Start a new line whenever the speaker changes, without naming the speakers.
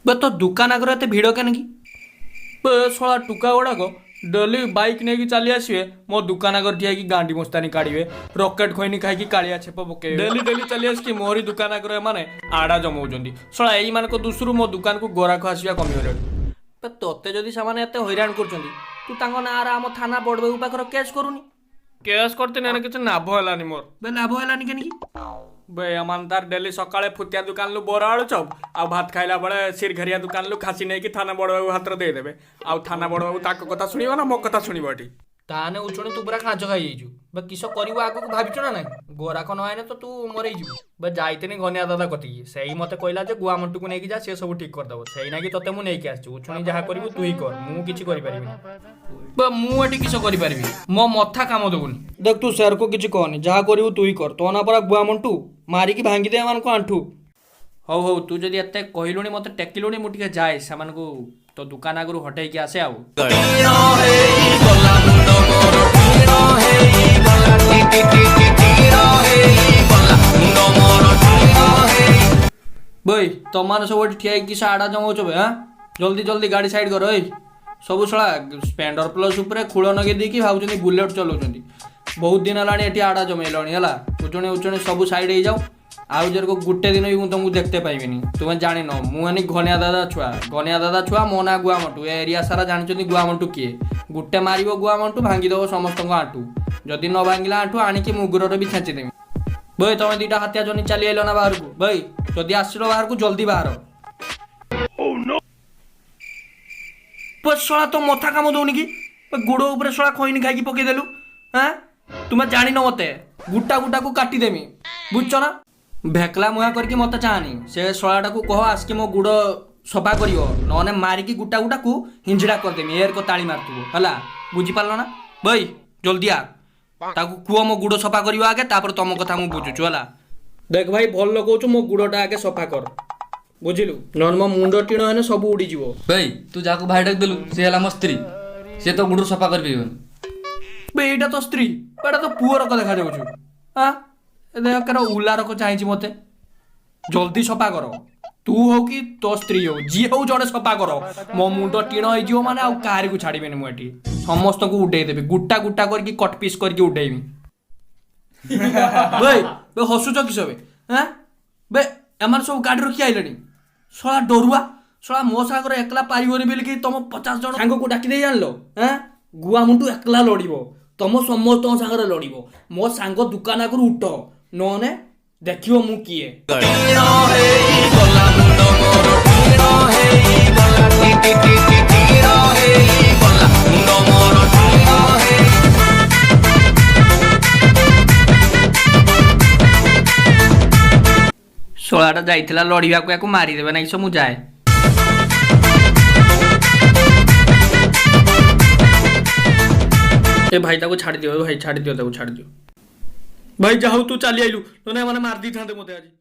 बे तो दुकान आगे एत भिड़ के शला टुका गुड़ाक डेली बाइक नहीं चली आसवे मो दुकान आगे ठिया गांडी मस्तानी काढ़े रकेट खोईनी खाई कालिया छेप पके डेली डेली चली आसिक मोरी दुकान आगे माने आड़ा जमाऊँ शला यही मान दुसरू मो दुकान को गोराक आसवा कमीगले तोते जदि से हैरान कर आम थाना बड़बाबू पाखर केस करूनी केस करते किसी लाभ है मोर बे लाभ है कि बे एमान तार डेली सकाळे फुतिया दुकान लु बोरा आलू चप आ भात खाइला बेले सिर घरिया दुकान लु खासी नहीं कि थाना बड़बाबू हाथ दे देबे आ थाना बड़बाबू ताक कथा सुनिबो ना मो कथा सुनिबो एठी ताने उछुणी तू पूरा कांच खाई जाइजु बे किस करिवो आगु भाबिचु ना नहीं गोरा को नआने तो तू मरई जु बे जाइतनी गनिया दादा कति सेही मते कहला जे गुआमंटू को नेकी जा से सब ठीक कर दबो सेही ना कि तते मु नेकी आछु उछुणी जहा करिवो तू ही कर मु किछि करि परिबिनी बे मु एठी किस करि परिबि मो मथा काम दबुनी देख तू सर को किछि कहनी जहा करिवो तू ही कर तो ना परा गुआमंटू मारी की भांगी दे मान को आंठू हौ हौ तू जदि एते कहिलुनी मते टेकिलुनी मु टिके जाय सामान को तो दुकान आगु हटै के आसे आउ बई तमान सब ठिया कि आड़ा जमाउछ बे हां जल्दी जल्दी गाड़ी साइड कर ओइ सब सला स्पेंडर प्लस ऊपर खुळ नगे देकी भाउजनी बुलेट चलाउछंती बहुत दिन हलाणी एठी आड़ा जमेलणी हला उचणे उचणे सब साइड हे जाऊ आउ जर को गुटे दिन भी तुमको देखते पाइबिनी तुम जान मुझे घनिया दादा छुआ मो ना गुआमंटू एरिया सारा जानते गुआमंटू किए गुटे मार गुआमंटू भांगीदेव समस्त आंटू जदि न भांगिला आंटू आणिकी मुगुर भी छेचिदेवी भाई तुम दीटा हाथिया जनी चली आइल ना बाहर को भाई जदि आसिल बाहर को जल्दी बाहर शला तो मथा काम दौनी कि गोड़ उपर शला खैनी खाई पकईदेलु हाँ तुम्हें जान मत गुटा गुटा को काटिदेमी बुझ ना भेकला मुहा करके मत चाहनी से शलाटा को कह आसकी मो गुड़ सफा कर नने मारिकी गुटा गुटा को हिंजड़ा करदेमी एर को ताली मारतुबो हला बुझी पारल ना भाई जल्दी आ ताकू कुह मो गुड़ सफा कर आगे तापर तुम कथा मु बुझुछु हला देख भाई भल कहूँ मो गुड़टा आगे सफा कर बुझिलु नन मो मुंड टीण हेने सब उड़ी जीवो
भाई तू जाको भाई डाक देलु से हला मो स्त्री से तो गुड़ सफा कर
बे एटा तो स्त्री एटा तो पुअर को देखा जाउछु हां देख कर उलार को चाहिए मते जल्दी सफा कर तू हो कि तो स्त्री हो जी हो जड़े सफा कर मो मुंड टीण हो माने आउ कार को छाड़बेनी मु एठी समस्त को उडे देबे गुट्टा गुट्टा करके कट पीस करके उडेइमी बे बे हसुच किसबे हैं बे एमन सब गाड़ी रखी आइलनी सला डरुआ सला मो सागर एकला पाइबोनी बेल कि तुम 50 जन सांग को डाकी दे जानलो हैं गुआमंटू एकला लड़िबो तुम समस्त सागर लड़िबो मो सांग दुकान आगु उठ नने देखियो मु किए सोलाटा जाइथिला लड़िया को याको मारी देबे नै सो मु जाए ए भाई ताको छाड़ दियो भाई छाड़ दियो ताको छाड़ दियो भाई जाऊ तू चली आइलु नने माने मार दी थांते मते आज।